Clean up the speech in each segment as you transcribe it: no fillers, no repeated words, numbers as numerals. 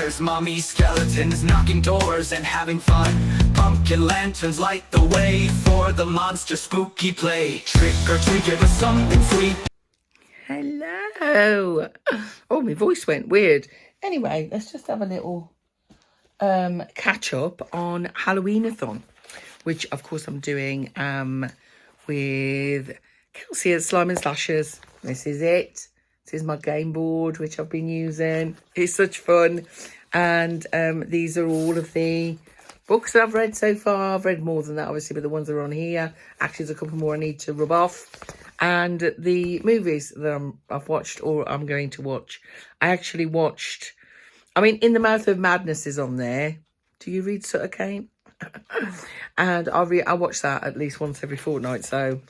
There's mummy skeletons knocking doors and having fun. Pumpkin lanterns light the way for the monster spooky play. Trick or treat, give us something sweet. Hello. Oh, my voice went weird. Anyway, let's just have a little catch up on Halloween-A-Thon, which of course I'm doing with Kelsey at Slime and Slashers. This is it. This is my game board, which I've been using. It's such fun. And these are all of the books that I've read so far. I've read more than that, obviously, but the ones that are on here. Actually, there's a couple more I need to rub off. And the movies that I've watched or I'm going to watch. I actually watched... In the Mouth of Madness is on there. Do you read Sutter Kane? And I watch that at least once every fortnight. So,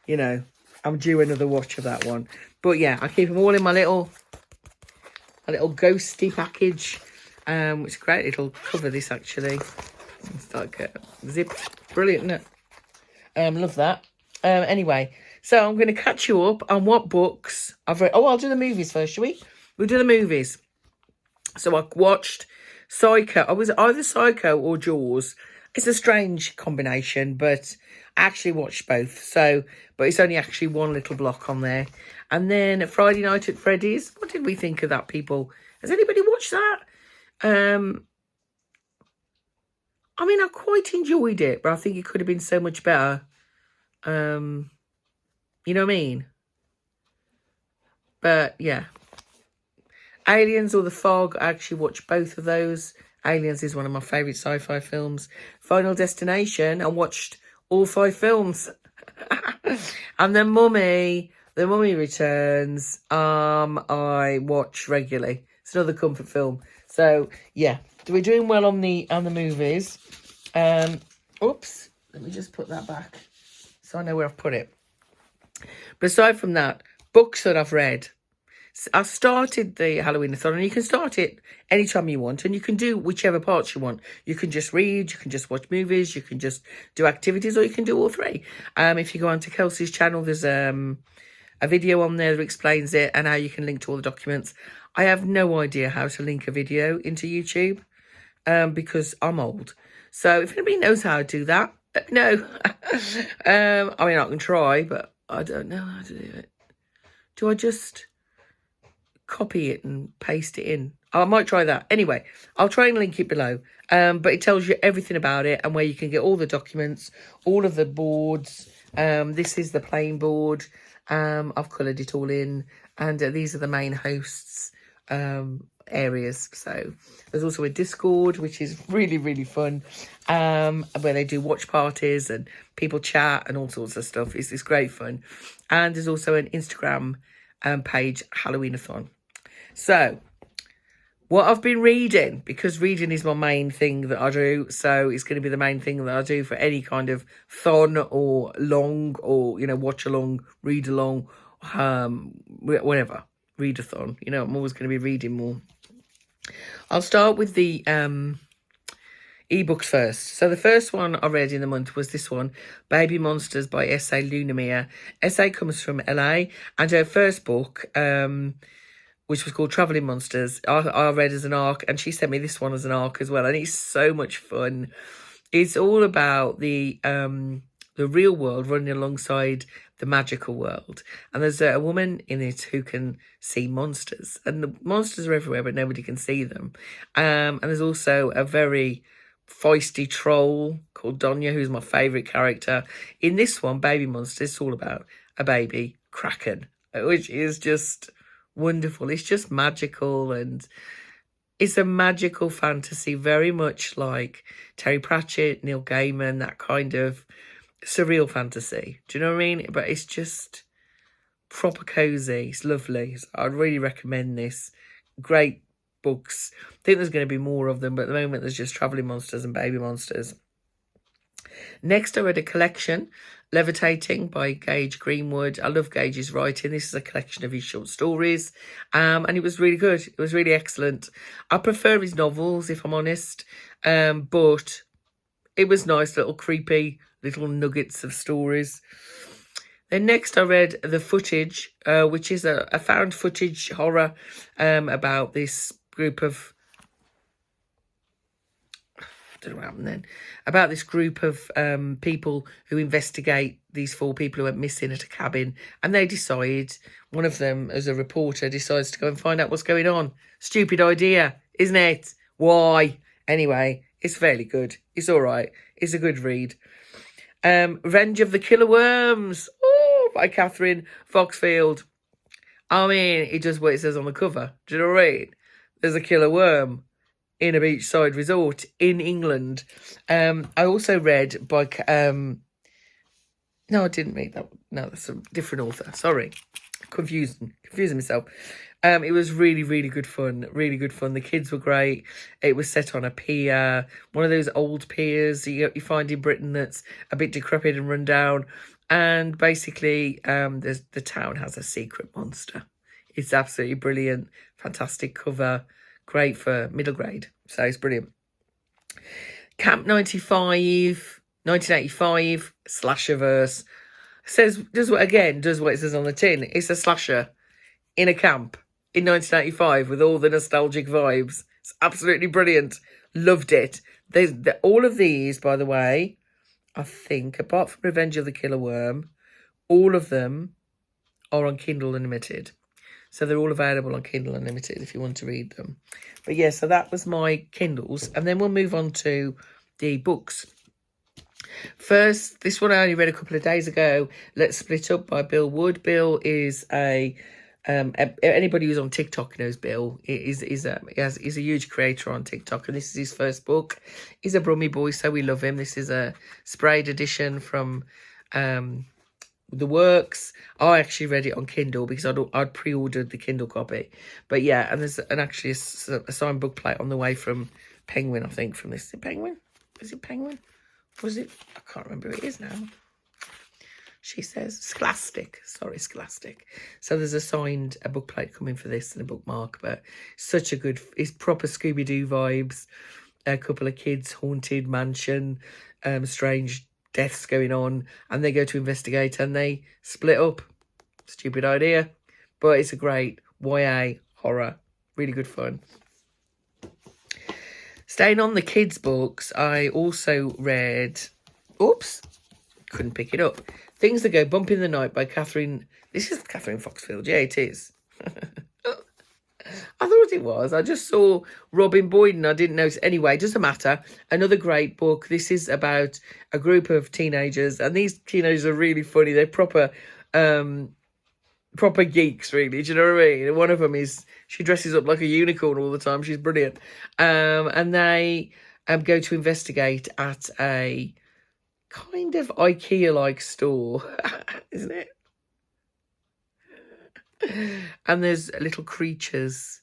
you know, I'm due another watch of that one. But yeah, I keep them all in my little ghosty package. Which is great. It'll cover this actually. It's like a zip. Brilliant, isn't it? Love that. Anyway, so I'm going to catch you up on what books I've read. Oh, I'll do the movies first, shall we? We'll do the movies. So I watched Psycho. I was either Psycho or Jaws. It's a strange combination, but I actually watched both. So, but it's only actually one little block on there. And then Friday Night at Freddy's. What did we think of that, people? Has anybody watched that? I quite enjoyed it, but I think it could have been so much better. You know what I mean? But yeah. Aliens or The Fog, I actually watched both of those. Aliens is one of my favourite sci-fi films. Final Destination, I watched all 5 films. And The Mummy Returns, I watch regularly. It's another comfort film. So yeah, we're doing well on the movies. Oops, let me just put that back so I know where I've put it. But aside from that, books that I've read. I started the Halloween-A-Thon, and you can start it anytime you want, and you can do whichever parts you want. You can just read, you can just watch movies, you can just do activities, or you can do all 3. If you go onto Kelsey's channel, there's a video on there that explains it and how you can link to all the documents. I have no idea how to link a video into YouTube because I'm old. So if anybody knows how to do that, let me know. I can try, but I don't know how to do it. Do I just copy it and paste it in? I might try that. Anyway, I'll try and link it below. But it tells you everything about it and where you can get all the documents, all of the boards. This is the plain board. I've coloured it all in. And these are the main hosts areas. So there's also a Discord, which is really, really fun, where they do watch parties and people chat and all sorts of stuff. It's great fun. And there's also an Instagram page, Halloween-A-Thon. So, what I've been reading, because reading is my main thing that I do, so it's going to be the main thing that I do for any kind of thon or long or, watch along, read along, whatever, read-a-thon. I'm always going to be reading more. I'll start with the ebooks first. So the first one I read in the month was this one, Baby Monsters by S.A. Lunamere. S.A. comes from LA, and her first book, which was called Travelling Monsters, I read as an ARC, and she sent me this one as an ARC as well, and it's so much fun. It's all about the real world running alongside the magical world, and there's a woman in it who can see monsters, and the monsters are everywhere, but nobody can see them. And there's also a very feisty troll called Donya, who's my favourite character. In this one, Baby Monsters, it's all about a baby Kraken, which is just wonderful. It's just magical, and it's a magical fantasy, very much like Terry Pratchett, Neil Gaiman, that kind of surreal fantasy. Do you know what I mean? But it's just proper cozy. It's lovely. So I'd really recommend this. Great books. I think there's going to be more of them, but at the moment there's just Travelling Monsters and Baby Monsters. Next, I read a collection, Levitating by Gage Greenwood. I love Gage's writing. This is a collection of his short stories, and it was really good. It was really excellent. I prefer his novels, if I'm honest, but it was nice, little creepy little nuggets of stories. Then next I read The Footage, which is a found footage horror about this group of, I don't know what happened then, about this group of people who investigate these 4 people who went missing at a cabin, and they decide, one of them as a reporter decides to go and find out what's going on. Stupid idea, isn't it? Why? Anyway, it's fairly good. It's all right. It's a good read. Revenge of the Killer Worms, by Catherine Foxfield. I mean, it does what it says on the cover. Do you know what I mean? There's a killer worm in a beachside resort in England. I also read by... no, I didn't read that. No, that's a different author. Sorry. Confusing myself. It was really, really good fun. Really good fun. The kids were great. It was set on a pier. One of those old piers you find in Britain that's a bit decrepit and run down. And basically, the town has a secret monster. It's absolutely brilliant. Fantastic cover. Great for middle grade. So it's brilliant. Camp 95, 1985, slasherverse. Does what it says on the tin. It's a slasher in a camp in 1985 with all the nostalgic vibes. It's absolutely brilliant. Loved it. All of these, by the way, I think, apart from Revenge of the Killer Worm, all of them are on Kindle Unlimited. So they're all available on Kindle Unlimited if you want to read them. But yeah, so that was my Kindles. And then we'll move on to the books. First, this one I only read a couple of days ago. Let's Split Up by Bill Wood. Bill is anybody who's on TikTok knows Bill. He's a huge creator on TikTok, and this is his first book. He's a Brummy boy, so we love him. This is a sprayed edition from The Works. I actually read it on Kindle because I'd pre-ordered the Kindle copy. But yeah, and there's actually a signed book plate on the way from Penguin, I think, from this. Is it Penguin? Is it Penguin? Was it? I can't remember who it is now. She says Scholastic. Sorry, Scholastic. So there's a book plate coming for this and a bookmark, but such a good, it's proper Scooby-Doo vibes. A couple of kids, haunted mansion, strange deaths going on, and they go to investigate and they split up. Stupid idea, but it's a great YA horror. Really good fun. Staying on the kids' books, I also read... Oops, couldn't pick it up. Things That Go Bump in the Night by Catherine... This is Catherine Foxfield. Yeah, it is. I thought it was. I just saw Robin Boyden. I didn't notice. Anyway, it doesn't matter. Another great book. This is about a group of teenagers, and these teenagers are really funny. They're proper geeks, really. Do you know what I mean? And one of them is, she dresses up like a unicorn all the time. She's brilliant. And they go to investigate at a kind of IKEA-like store, isn't it? And there's little creatures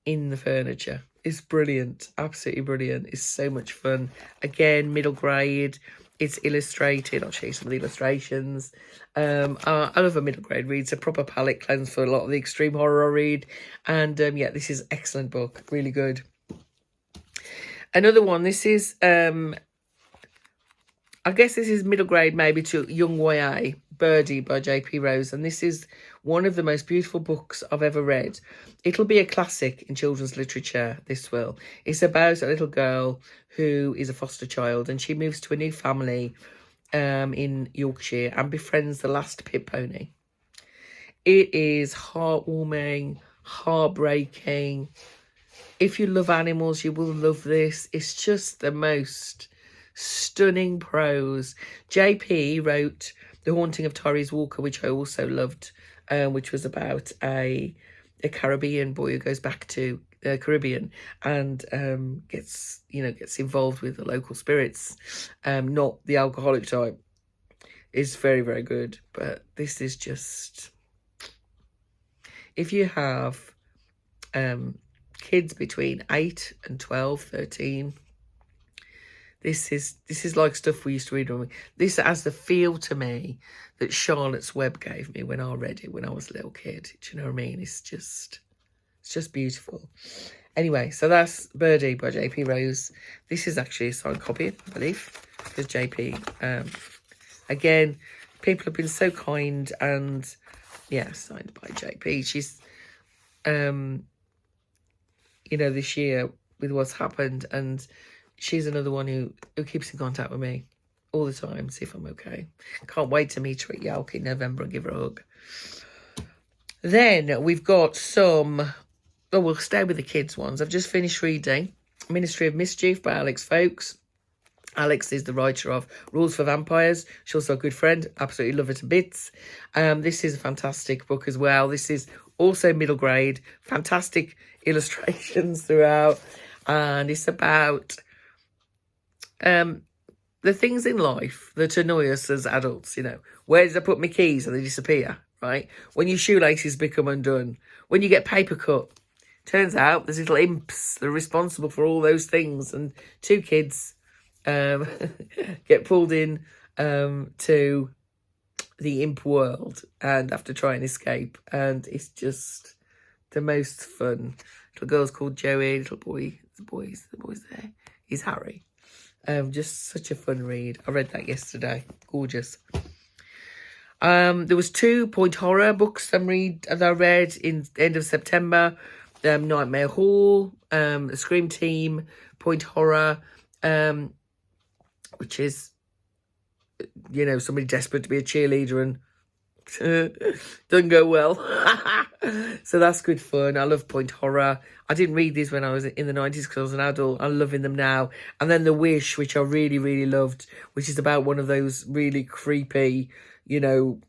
in the furniture. It's brilliant. Absolutely brilliant. It's so much fun. Again, middle grade. It's illustrated. I'll show you some of the illustrations. I love a middle grade read. It's a proper palate cleanse for a lot of the extreme horror I read. And yeah, this is an excellent book. Really good. Another one. This is, I guess this is middle grade, maybe to young YA. Birdie by J.P. Rose. And this is one of the most beautiful books I've ever read. It'll be a classic in children's literature, this will. It's about a little girl who is a foster child, and she moves to a new family in Yorkshire and befriends the last pit pony. It is heartwarming, heartbreaking. If you love animals, you will love this. It's just the most stunning prose. JP wrote The Haunting of Tyrese Walker, which I also loved, which was about a Caribbean boy who goes back to the Caribbean and gets involved with the local spirits, not the alcoholic type. It's very, very good. But this is just, if you have kids between 8 and 12, 13, this is like stuff we used to read when this has the feel to me that Charlotte's Web gave me when I read it when I was a little kid. Do you know what I mean? It's just beautiful. Anyway, so that's Birdie by J.P. Rose. This is actually a signed copy, I believe, because J.P. Again, people have been so kind, and yeah, signed by J.P. She's you know, this year with what's happened. And she's another one who keeps in contact with me all the time, see if I'm okay. Can't wait to meet her at Yelk in November and give her a hug. Then we've got some, oh, we'll stay with the kids ones. I've just finished reading Ministry of Mischief by Alex Folks. Alex is the writer of Rules for Vampires. She's also a good friend. Absolutely love her to bits. This is a fantastic book as well. This is also middle grade. Fantastic illustrations throughout. And it's about the things in life that annoy us as adults. You know, where did I put my keys and they disappear, right? When your shoelaces become undone. When you get paper cut. Turns out there's little imps that are responsible for all those things. And two kids get pulled in to the imp world and have to try and escape, and it's just the most fun. Little girl's called Joey, little boy, the boy's there, he's Harry. Just such a fun read. I read that yesterday. Gorgeous. There was 2 point horror books that I read in the end of September. Nightmare Hall, the Scream Team, point horror, which is, you know, somebody desperate to be a cheerleader and doesn't go well. So that's good fun. I love point horror. I didn't read these when I was in the 90s because I was an adult. I'm loving them now. And then The Wish, which I really, really loved, which is about one of those really creepy, you know,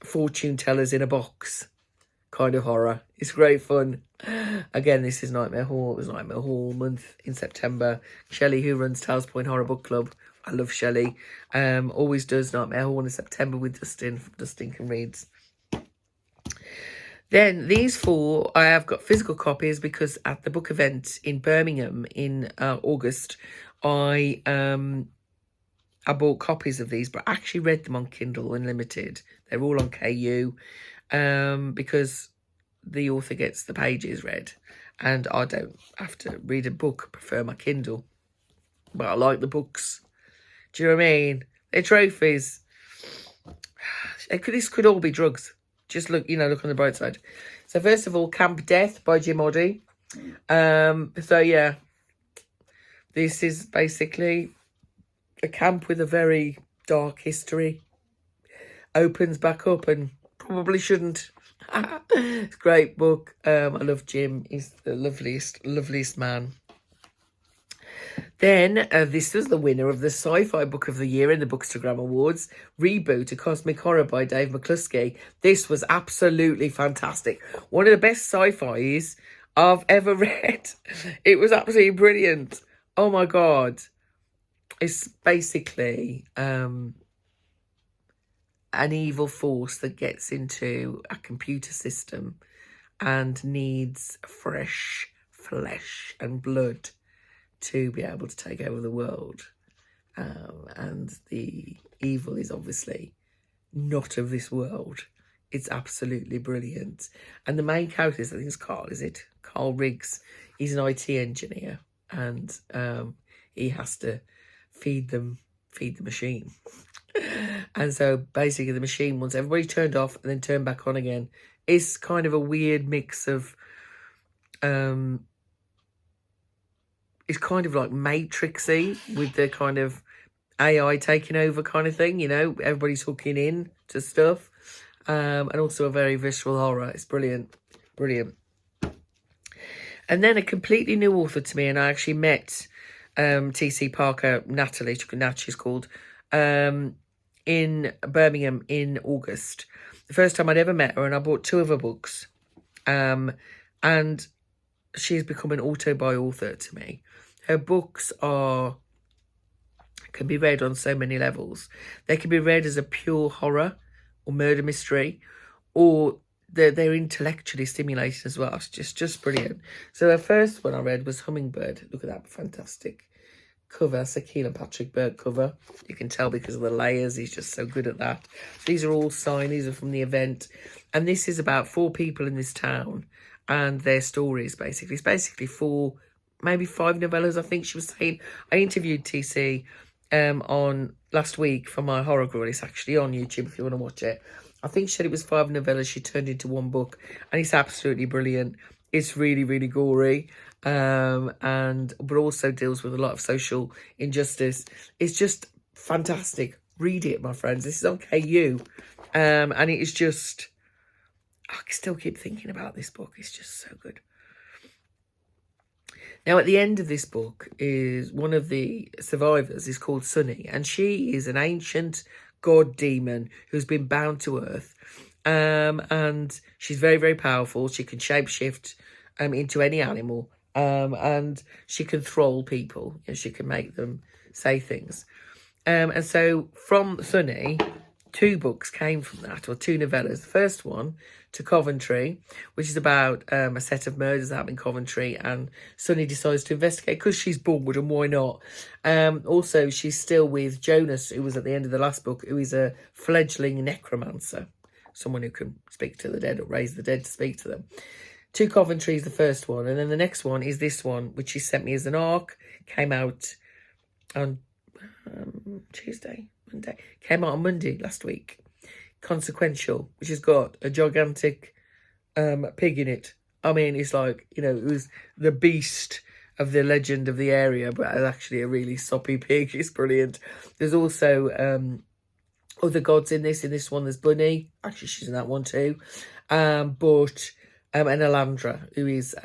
fortune tellers in a box kind of horror. It's great fun. Again, this is Nightmare Hall. It was Nightmare Hall month in September. Shelley, who runs Tales Point Horror Book Club. I love Shelley. Always does Nightmare Hall in September with Dustin from Dustin Can Reads. Then these 4, I have got physical copies because at the book event in Birmingham in August, I bought copies of these, but I actually read them on Kindle Unlimited. They're all on KU because the author gets the pages read and I don't have to read a book. I prefer my Kindle, but I like the books. Do you know what I mean? They're trophies. This could all be drugs. Just look, you know, look on the bright side. So first of all, Camp Death by Jim Oddie. So yeah, this is basically a camp with a very dark history. Opens back up and probably shouldn't. It's a great book. I love Jim. He's the loveliest man. Then this was the winner of the Sci-Fi Book of the Year in the Bookstagram Awards, Reboot, A Cosmic Horror by Dave McCluskey. This was absolutely fantastic. One of the best sci-fis I've ever read. It was absolutely brilliant. Oh my God. It's basically an evil force that gets into a computer system and needs fresh flesh and blood to be able to take over the world. And the evil is obviously not of this world. It's absolutely brilliant. And the main character is, I think it's Carl, is it? Carl Riggs. He's an IT engineer and he has to feed the machine. And so basically the machine wants everybody turned off and then turned back on again. It's kind of a weird mix of it's kind of like Matrixy with the kind of AI taking over kind of thing, you know, everybody's hooking in to stuff. And also a very visceral horror. It's brilliant. Brilliant. And then a completely new author to me, and I actually met T.C. Parker, Natalie, Nat she's called, in Birmingham in August. The first time I'd ever met her, and I bought 2 of her books. And she's become an auto-buy author to me. Her books can be read on so many levels. They can be read as a pure horror or murder mystery, or they're intellectually stimulating as well. It's just brilliant. So the first one I read was Hummingbird. Look at that fantastic cover. It's a Keelan Patrick Burt cover. You can tell because of the layers. He's just so good at that. So these are all signed. These are from the event. And this is about 4 people in this town and their stories, basically. It's basically 4, maybe 5 novellas, I think she was saying. I interviewed TC on last week for my horror girl. It's actually on YouTube if you want to watch it. I think she said it was 5 novellas she turned into 1 book, and it's absolutely brilliant. It's really, really gory, but also deals with a lot of social injustice. It's just fantastic. Read it, my friends. This is on KU, and it is just. I still keep thinking about this book. It's just so good. Now, at the end of this book is one of the survivors is called Sunny, and she is an ancient god demon who's been bound to Earth. And she's very, very powerful. She can shapeshift into any animal, and she can thrall people. And she can make them say things. And so from Sunny, 2 books came from that, or 2 novellas. The first one, To Coventry, which is about a set of murders that happen in Coventry, and Sunny decides to investigate because she's bored, and why not? Also, she's still with Jonas, who was at the end of the last book, who is a fledgling necromancer, someone who can speak to the dead or raise the dead to speak to them. To Coventry is the first one, and then the next one is this one, which she sent me as an ARC, came out on Monday. Came out on Monday last week. Consequential, which has got a gigantic pig in it. I mean, it's like, you know, it was the beast of the legend of the area, but it's actually a really soppy pig. It's brilliant. There's also other gods in this. In this one, there's Bunny. Actually, she's in that one too. And Elandra, who is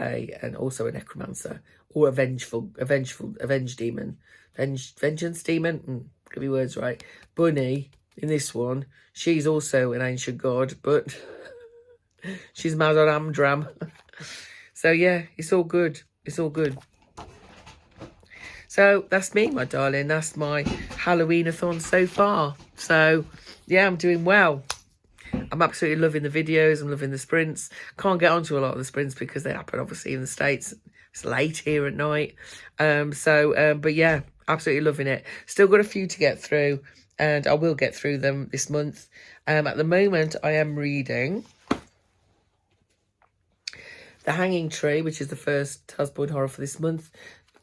also a necromancer or a avenge demon. Vengeance demon? Get me words right. Bunny, in this one, she's also an ancient god, but she's mad on Amdram. So yeah, it's all good. It's all good. So that's me, my darling. That's my Halloween-A-Thon so far. So yeah, I'm doing well. I'm absolutely loving the videos. I'm loving the sprints. Can't get onto a lot of the sprints because they happen obviously in the States. It's late here at night. But yeah, absolutely loving it. Still got a few to get through, and I will get through them this month. At the moment, I am reading The Hanging Tree, which is the first Tales Point horror for this month.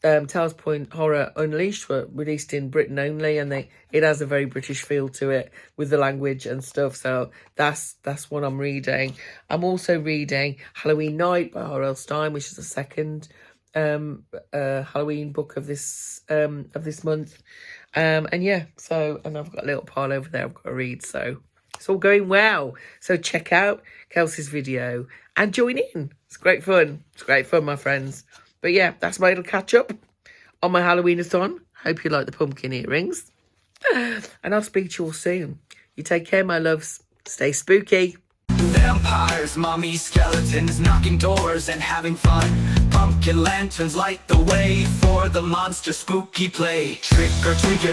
Tales Point Horror Unleashed were released in Britain only, and it has a very British feel to it with the language and stuff. So that's what I'm reading. I'm also reading Halloween Night by R.L. Stine, which is the second Halloween book of this month. And yeah, and I've got a little pile over there I've got to read. So it's all going well. So check out Kelsey's video and join in. It's great fun. It's great fun, my friends. But yeah, that's my little catch up on my Halloween-A-Thon. Hope you like the pumpkin earrings. And I'll speak to you all soon. You take care, my loves. Stay spooky. Vampires, mummies, skeletons, knocking doors and having fun. Pumpkin lanterns light the way for the monster spooky play. Trick or treat.